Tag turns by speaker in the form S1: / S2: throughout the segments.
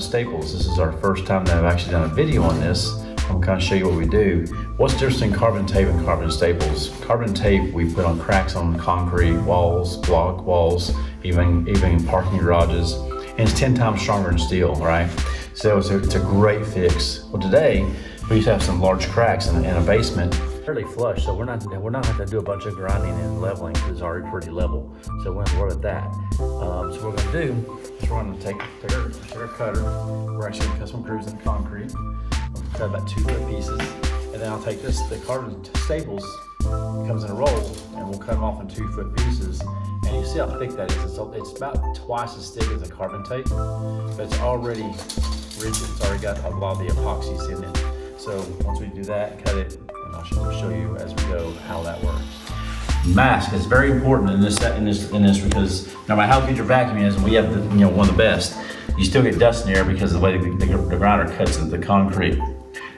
S1: carbon staples. This is our first time that I've actually done a video on this. I'm gonna kind of show you what we do. What's the difference between carbon tape and carbon staples? Carbon tape we put on cracks on concrete walls, block walls, even in parking garages, and it's 10 times stronger than steel, right? So it's a great fix. Well, today we used to have some large cracks in a basement, fairly flush, so we're not having to do a bunch of grinding and leveling because it's already pretty level. So we don't have to worry about that. So what we're gonna do is we're gonna take our cutter. We're actually gonna cut some grooves in the concrete. We'll cut about 2 foot pieces, and then I'll take the carbon staples, it comes in a roll, and we'll cut them off in 2 foot pieces. And you see how thick that is. It's about twice as thick as a carbon tape, but it's already rigid. It's already got a lot of the epoxies in it. So once we do that, cut it, and I'll show you as we go how that works. Mask is very important in this because no matter how good your vacuum is, and we have one of the best, you still get dust in the air because of the way the grinder cuts into the concrete.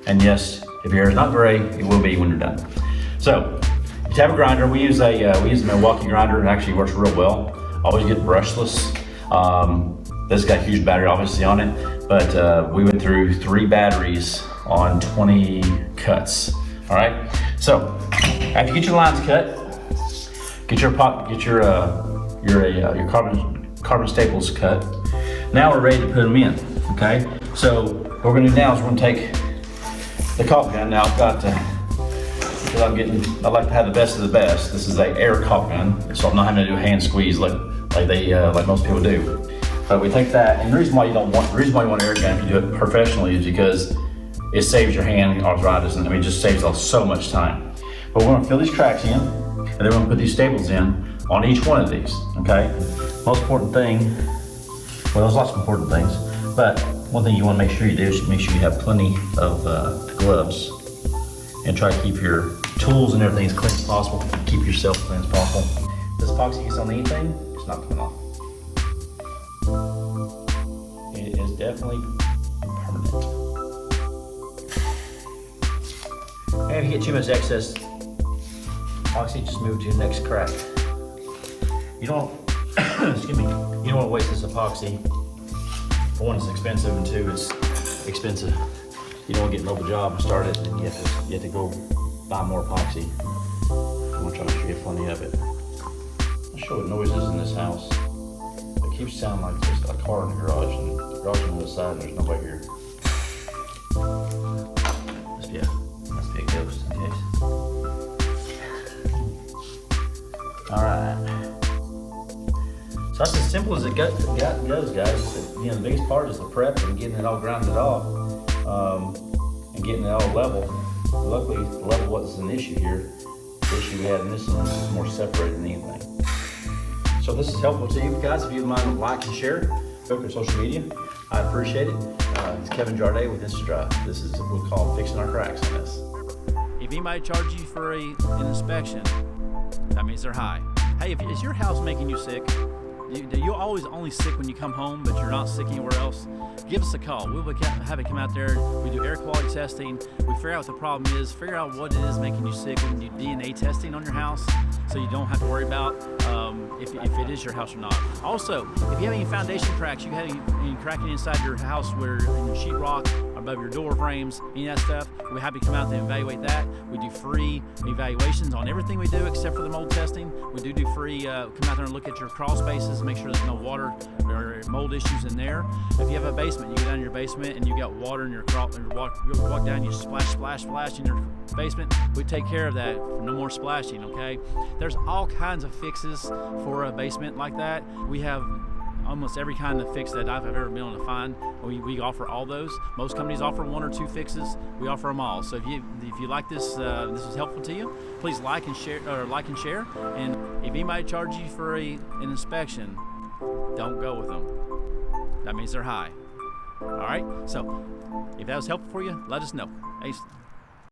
S1: And yes, if your hair is not gray, it will be when you're done. So if you have a grinder, we use a Milwaukee grinder. It actually works real well. Always get brushless. This has got a huge battery obviously on it, but we went through 3 batteries on 20 cuts. All right. So after you get your lines cut, get your carbon staples cut. Now we're ready to put them in. Okay. So what we're gonna do now is we're gonna take the caulk gun. Now I've got because I like to have the best of the best. This is a air caulk gun, so I'm not having to do a hand squeeze like most people do. But we take that, and the reason why you want an air gun if you do it professionally is because it saves your hand arthritis, and it just saves us so much time. But we're gonna fill these cracks in, and then we're gonna put these staples in on each one of these, okay? Most important thing, well, there's lots of important things, but one thing you wanna make sure you do is make sure you have plenty of gloves, and try to keep your tools and everything as clean as possible. Keep yourself as clean as possible. If this epoxy gets on anything, it's not coming off. It is definitely permanent. And if you get too much excess epoxy, just move to the next crack. You don't, excuse me, you don't want to waste this epoxy. For one, it's expensive, and 2, it's expensive. You don't want to get an open job and start it, and you have to go buy more epoxy. I'm gonna try to make sure you get plenty of it. I'll show what noise is in this house. It keeps sounding like there's a car in the garage, and the garage on the other side, and there's nobody here. Must be a ghost in case. All right. So that's as simple as it goes, guys. The biggest part is the prep and getting it all grounded off, and getting it all level. Luckily, the level wasn't an issue here. The issue we had in this one was more separated than anything. So if this is helpful to you guys, if you mind to like and share, go to social media. I appreciate it. It's Kevin Jarday with InstaDri. This is what we call fixing our cracks on this.
S2: If anybody charges you for an inspection, that means they're high. Hey, is your house making you sick? You're always only sick when you come home, but you're not sick anywhere else? Give us a call. We'll have it come out there. We do air quality testing. We figure out what the problem is, figure out what it is making you sick. We can do DNA testing on your house, so you don't have to worry about if it is your house or not. Also, if you have any foundation cracks, you have any cracking inside your house where in your sheetrock, above your door frames, any of that stuff, we're happy to come out there and evaluate that. We do free evaluations on everything we do except for the mold testing. We do free, come out there and look at your crawl spaces, make sure there's no water or mold issues in there. If you have a basement, you go down to your basement and you got water in your crawl, you walk down, you splash in your basement, we take care of that for no more splashing, okay? There's all kinds of fixes for a basement like that. We have almost every kind of fix that I've ever been able to find. We offer all those. Most companies offer 1 or 2 fixes. We offer them all. So if you like this, this is helpful to you, please like and share. And if anybody charges you for an inspection, don't go with them. That means they're high. All right. So if that was helpful for you, let us know. Hey,